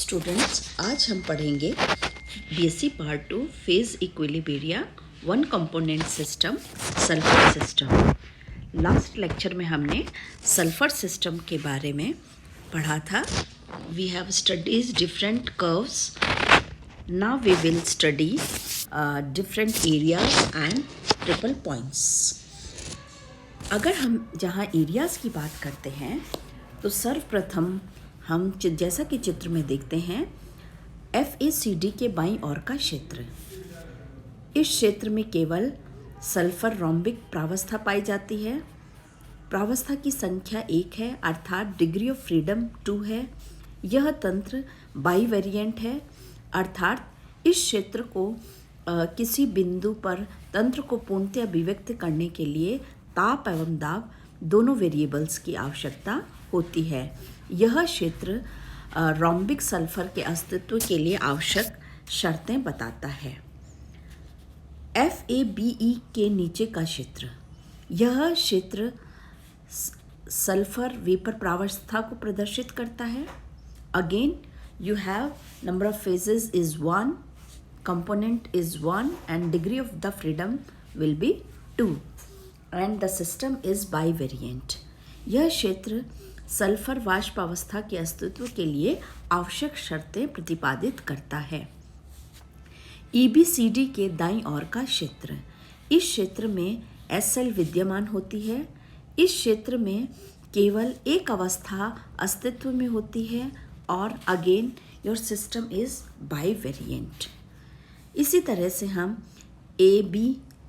Students, आज हम पढ़ेंगे BSc part 2 phase equilibria one component system sulphur system. Last lecture में हमने सल्फर सिस्टम के बारे में पढ़ा था। We have studies different curves. Now we will study different areas and triple points. अगर हम जहाँ एरियाज़ की बात करते हैं तो सर्वप्रथम हम जैसा कि चित्र में देखते हैं FACD के बाईं ओर का क्षेत्र। इस क्षेत्र में केवल सल्फर रोम्बिक प्रावस्था पाई जाती है। प्रावस्था की संख्या 1 है, अर्थात डिग्री ऑफ फ्रीडम 2 है। यह तंत्र बाईवेरिएंट है, अर्थात इस क्षेत्र को किसी बिंदु पर तंत्र को पूर्णतः अभिव्यक्त करने के लिए ताप एवं दाब दोनों वेरिएबल्स की आवश्यकता होती है। यह क्षेत्र रोम्बिक सल्फर के अस्तित्व के लिए आवश्यक शर्तें बताता है। FABE के नीचे का क्षेत्र, यह क्षेत्र सल्फर वेपर प्रावस्था को प्रदर्शित करता है। Again you have number of phases is 1, component is 1 and degree of the freedom will be 2 and the system is bivariant। यह क्षेत्र सल्फर वाष्प अवस्था के अस्तित्व के लिए आवश्यक शर्तें प्रतिपादित करता है। EBCD के दाईं ओर का क्षेत्र, इस क्षेत्र में SL विद्यमान होती है। इस क्षेत्र में केवल एक अवस्था अस्तित्व में होती है और अगेन योर सिस्टम इज बाईवेरिएंट। इसी तरह से हम AB,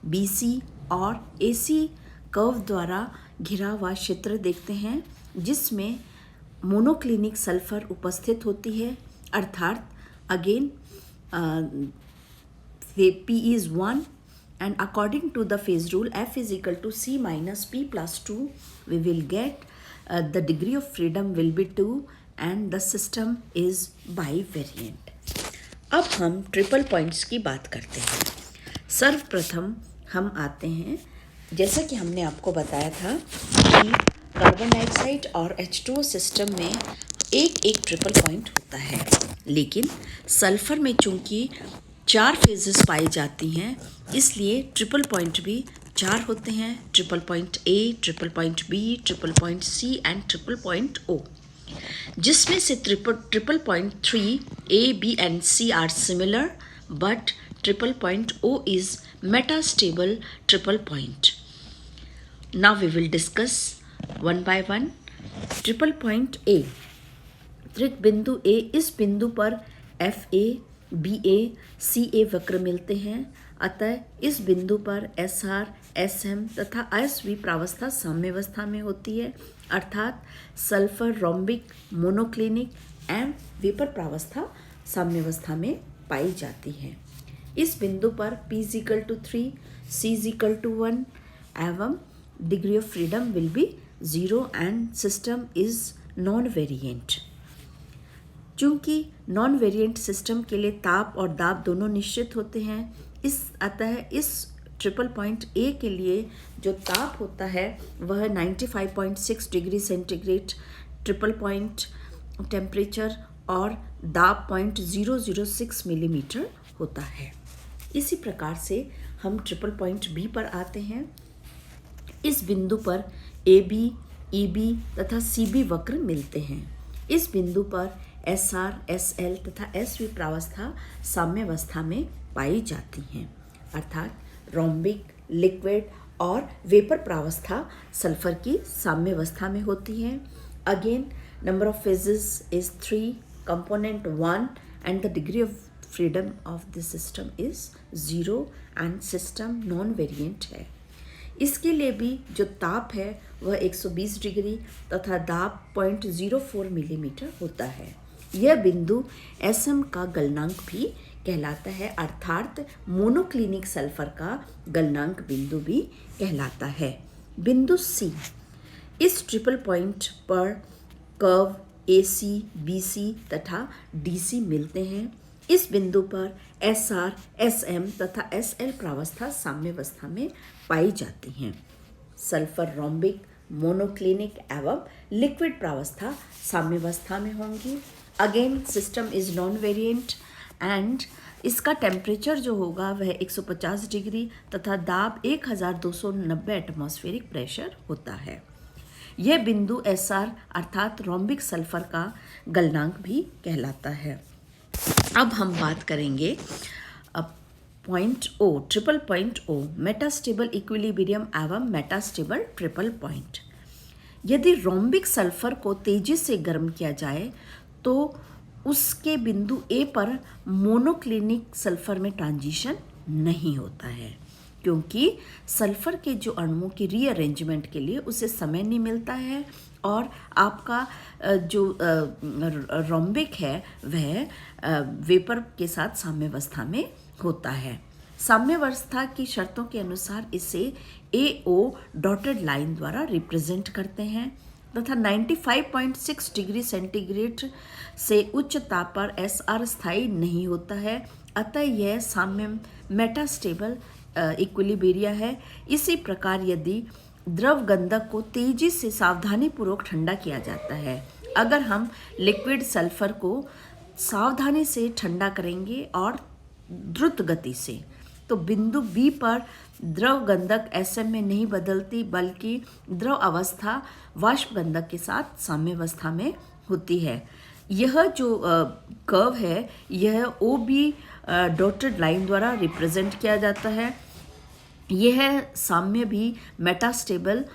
BC और AC कर्व द्वारा घिरा हुआ क्षेत्र देखते हैं, जिसमें मोनोक्लिनिक सल्फर उपस्थित होती है, अर्थात again P is 1 and according to the phase rule F is equal to C minus P plus 2 we will get the degree of freedom will be 2 and the system is bivariant। अब हम triple points की बात करते हैं। सर्वप्रथम हम आते हैं, जैसा कि हमने आपको बताया था कि कार्बन डाइऑक्साइड और H2O सिस्टम में एक एक ट्रिपल पॉइंट होता है, लेकिन सल्फर में चूंकि 4 फेजेस पाई जाती हैं, इसलिए ट्रिपल पॉइंट भी 4 होते हैं। Triple point A, triple point B, triple point C and triple point O, जिसमें से triple point 3 A, B and C are similar but triple point O is metastable triple point। Now we will discuss one by one। Triple point A, त्रिक बिंदु A, इस बिंदु पर FA, BA, CA वक्र मिलते हैं, अतः इस बिंदु पर SR, SM तथा SV प्रावस्था साम्यावस्था में होती है, अर्थात सल्फर रोम्बिक मोनोक्लिनिक एवं वेपर प्रावस्था साम्यावस्था में पाई जाती है। इस बिंदु पर P is equal to 3, C is equal to 1 एवं degree of freedom will be 0 and system is non variant. चूँकि नॉन वेरिएंट सिस्टम के लिए ताप और दाब दोनों निश्चित होते हैं, अतः इस ट्रिपल पॉइंट A के लिए जो ताप होता है वह 95.6 degree centigrade triple point temperature और दाब 0.006 मिलीमीटर होता है। इसी प्रकार से हम ट्रिपल पॉइंट B पर आते हैं। इस बिंदु पर AB, EB तथा CB वक्र मिलते हैं। इस बिंदु पर SR, SL तथा SV प्रावस्था साम्यावस्था में पाई जाती हैं, अर्थात रोम्बिक, लिक्विड और वेपर प्रावस्था सल्फर की साम्यावस्था में होती हैं। Again number of phases is 3, component 1 and the degree of freedom of the system is 0 and system non variant है। इसके लिए भी जो ताप है वह 120 डिग्री तथा दाब 0.04 मिलीमीटर होता है। यह बिंदु SM का गलनांक भी कहलाता है, अर्थात मोनोक्लिनिक सल्फर का गलनांक बिंदु भी कहलाता है। बिंदु C, इस ट्रिपल पॉइंट पर कर्व AC, BC तथा DC मिलते हैं। इस बिंदु पर SR, SM तथा SL प्रावस्था साम्यावस्था में पाई जाती हैं। सल्फर रोम्बिक, मोनोक्लिनिक एवं लिक्विड प्रावस्था साम्यावस्था में होंगी, again system is non variant and इसका टेम्परेचर जो होगा वह 150 डिग्री तथा दाब 1290 एटमॉस्फेरिक प्रेशर होता है। यह बिंदु SR अर्थात रोम्बिक सल्फर का गलनांक भी कहलाता है। अब हम बात करेंगे point O, triple point O, metastable equilibrium एवं मेटास्टेबल ट्रिपल पॉइंट। यदि रोम्बिक सल्फर को तेजी से गर्म किया जाए तो उसके बिंदु A पर मोनोक्लिनिक सल्फर में ट्रांजिशन नहीं होता है, क्योंकि सल्फर के जो अणुओं की रीअरेंजमेंट के लिए उसे समय नहीं मिलता है और आपका जो रोम्बिक है वह वेपर के साथ साम्यावस्था में होता है। साम्यावस्था की शर्तों के अनुसार इसे AO डॉटेड लाइन द्वारा रिप्रेजेंट करते हैं तथा 95.6 डिग्री सेंटीग्रेड से उच्च ताप पर SR स्थायी नहीं होता है, अतः यह साम्य मेटास्टेबल इक्विलिब्रिया है। इसी प्रकार यदि द्रव गंधक को तेजी से सावधानीपूर्वक ठंडा किया जाता है, अगर हम लिक्विड सल्फर को सावधानी से ठंडा करेंगे और द्रुत गति से, तो बिंदु B पर द्रव गंधक SM में नहीं बदलती बल्कि द्रव अवस्था वाष्प गंधक के साथ साम्यावस्था में होती है। यह जो कर्व है यह OB डॉटेड लाइन द्वारा रिप्रेजेंट किया जाता है। यह साम्य भी मेटास्टेबल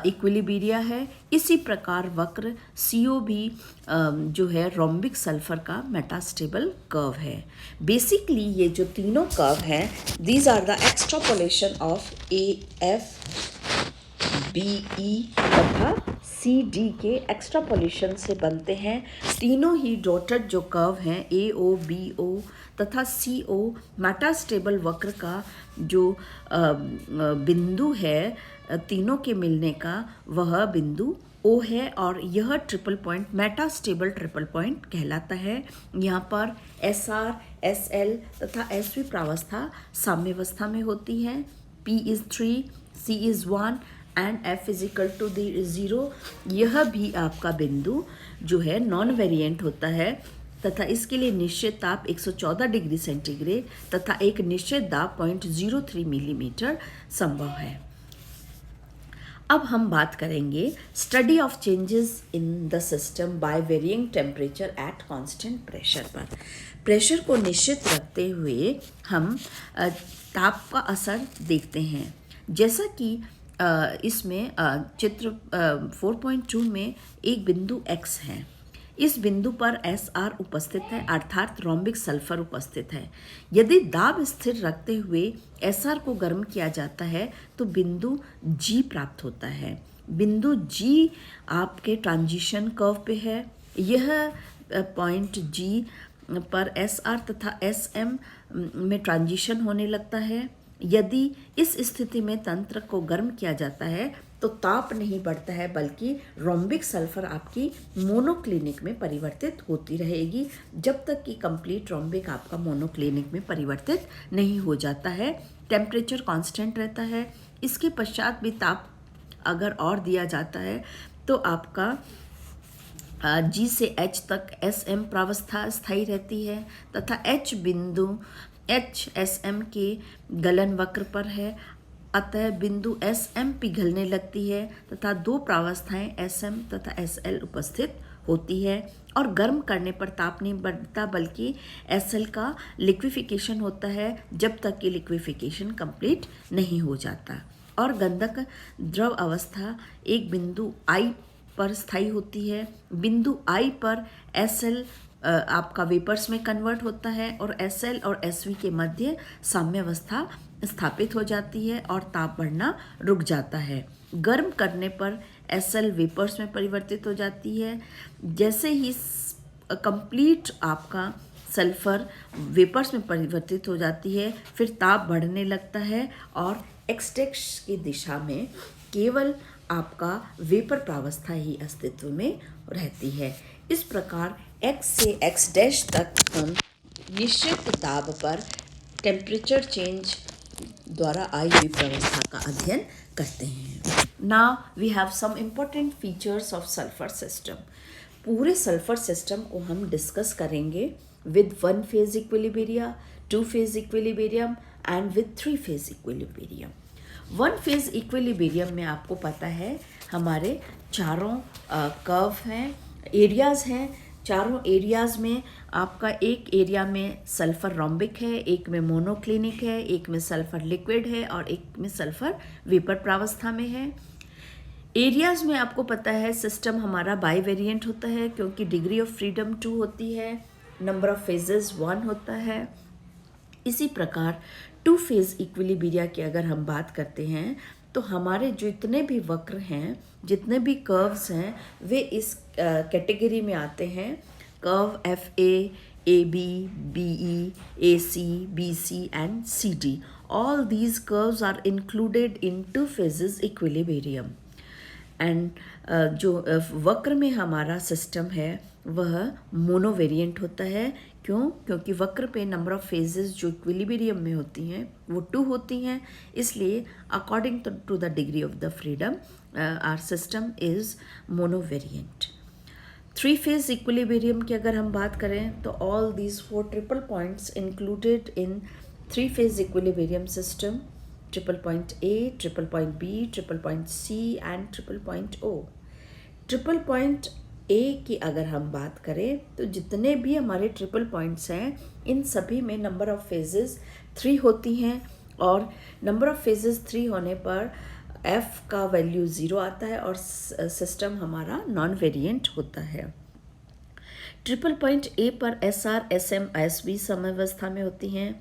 इक्विलिब्रिया है। इसी प्रकार वक्र CO भी जो है रोम्बिक सल्फर का मेटास्टेबल कर्व है। बेसिकली ये जो तीनों कर्व हैं, these are the extrapolation of AF, BE तथा CD के एक्सट्रापोलेशन से बनते हैं। तीनों ही डॉटेड जो कर्व हैं AO, BO तथा CO मेटास्टेबल वक्र का जो बिंदु है तीनों के मिलने का वह बिंदु O है और यह triple point metastable triple point कहलाता है। यहाँ पर SR, SL तथा SV प्रावस्था साम्यावस्था में होती है। P is 3, C is 1 and F is equal to 0। यह भी आपका बिंदु जो है नॉन वेरिएंट होता है तथा इसके लिए निश्चित ताप 114 डिग्री सेंटीग्रेड तथा एक निश्चित दाब 0.03 मिलीमीटर संभव है। अब हम बात करेंगे study of changes in the system by varying temperature at constant pressure पर। प्रेशर को निश्चित रखते हुए हम ताप का असर देखते हैं। जैसा कि इसमें चित्र 4.2 में एक बिंदु X है। इस बिंदु पर SR उपस्थित है अर्थात रोम्बिक सल्फर उपस्थित है। यदि दाब स्थिर रखते हुए SR को गर्म किया जाता है तो बिंदु G प्राप्त होता है। बिंदु G आपके ट्रांजिशन कर्व पे है। यह पॉइंट G पर SR तथा SM में ट्रांजिशन होने लगता है। यदि इस स्थिति में तंत्र को गर्म किया जाता है तो ताप नहीं बढ़ता है बल्कि रोम्बिक सल्फर आपकी मोनोक्लिनिक में परिवर्तित होती रहेगी जब तक कि कंप्लीट रोम्बिक आपका मोनोक्लिनिक में परिवर्तित नहीं हो जाता है। टेम्परेचर कांस्टेंट रहता है। इसके पश्चात भी ताप अगर और दिया जाता है तो आपका G से H तक SM प्रावस्था स्थायी रहती है तथा H बिंदु HSM के गलन वक्र पर है, अतः बिंदु SM पिघलने लगती है तथा दो प्रावस्थाएं SM तथा SL उपस्थित होती है और गर्म करने पर ताप नहीं बढ़ता बल्कि SL का लिक्विफिकेशन होता है जब तक कि लिक्विफिकेशन कंप्लीट नहीं हो जाता और गंधक द्रव अवस्था एक बिंदु I पर स्थायी होती है। बिंदु I पर SL आपका वेपर्स में कन्वर्ट होता है और SL और SV के मध्य साम्यावस्था स्थापित हो जाती है और ताप बढ़ना रुक जाता है। गर्म करने पर SL वेपर्स में परिवर्तित हो जाती है। जैसे ही कंप्लीट आपका सल्फर वेपर्स में परिवर्तित हो जाती है फिर ताप बढ़ने लगता है और एक्सटेक्स की दिशा में केवल आपका वेपर प्रावस्था ही अस्तित्व में रहती है। इस प्रकार X से X डैश तक हम निश्चित दाब पर टेम्परेचर चेंज द्वारा आई हुई प्रावस्था का अध्ययन करते हैं। Now we have some important features of sulphur system. पूरे सल्फर सिस्टम को हम डिस्कस करेंगे with 1 phase equilibria, 2 phase equilibrium and with 3 phase equilibrium. 1 phase equilibrium में आपको पता है हमारे चारों कर्व हैं, एरियाज़ हैं। चारों एरियाज़ में आपका एक एरिया में सल्फ़र रोम्बिक है, एक में मोनोक्लिनिक है, एक में सल्फ़र लिक्विड है और एक में सल्फ़र वेपर प्रावस्था में है। एरियाज़ में आपको पता है सिस्टम हमारा बाई वेरिएंट होता है क्योंकि डिग्री ऑफ फ्रीडम 2 होती है, नंबर ऑफ फेजेस 1 होता है। इसी प्रकार 2 फेज इक्विलिब्रिया की अगर हम बात करते हैं तो हमारे जो इतने भी वक्र हैं, जितने भी कर्व्स हैं, वे इस कैटेगरी में आते हैं। Curve FA, AB, BE, AC, BC and CD. All these curves are included in 2 phases equilibrium. And जो वक्र में हमारा सिस्टम है वह मोनोवेरिएंट होता है। क्योंकि वक्र पे नंबर ऑफ फेजेस जो इक्विलिब्रियम में होती हैं वो 2 होती हैं, इसलिए according to the degree of the freedom our system is monovariant. 3 phase equilibrium की अगर हम बात करें तो all these 4 triple points included in 3 phase equilibrium system, triple point A, triple point B, triple point C and triple point O। Triple point A की अगर हम बात करें तो जितने भी हमारे ट्रिपल पॉइंट्स हैं इन सभी में नंबर ऑफ फेजेस 3 होती हैं और नंबर ऑफ फेजेस 3 होने पर F का वैल्यू 0 आता है और सिस्टम हमारा नॉन वेरिएंट होता है। ट्रिपल पॉइंट A पर SR, SM, SB समवस्था में होती हैं।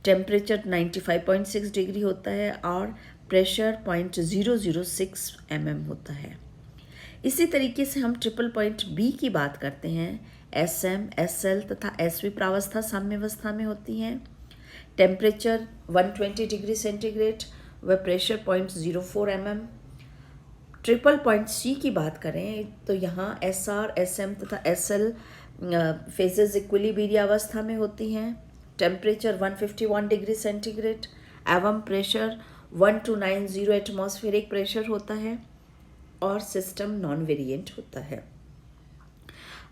टेम्परेचर 95.6 डिग्री होता है और प्रेशर 0.006 mm होता है। इसी तरीके से हम ट्रिपल पॉइंट B की बात करते हैं। SM, SL तथा SV प्रावस्था साम्यावस्था में होती हैं। टेम्परेचर 120 डिग्री सेंटीग्रेड व pressure 0.04 mm। Triple point C की बात करें तो यहाँ SR, SM तथा SL फेजेस इक्विलिब्रिया अवस्था में होती हैं। टेम्परेचर 151 डिग्री सेंटीग्रेड एवं प्रेशर 1290 एटमॉस्फेरिक प्रेशर होता है और सिस्टम नॉन वेरिएंट होता है।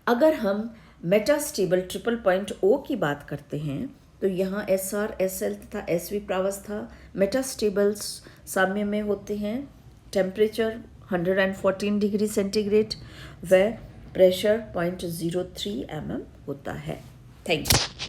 अगर हम मेटास्टेबल ट्रिपल पॉइंट O की बात करते हैं तो यहाँ SR, SL तथा SV प्रावस्था मेटास्टेबल साम्य में होते हैं। टेम्परेचर 114 डिग्री सेंटीग्रेड व प्रेशर 0.03 mm होता है। Thank you.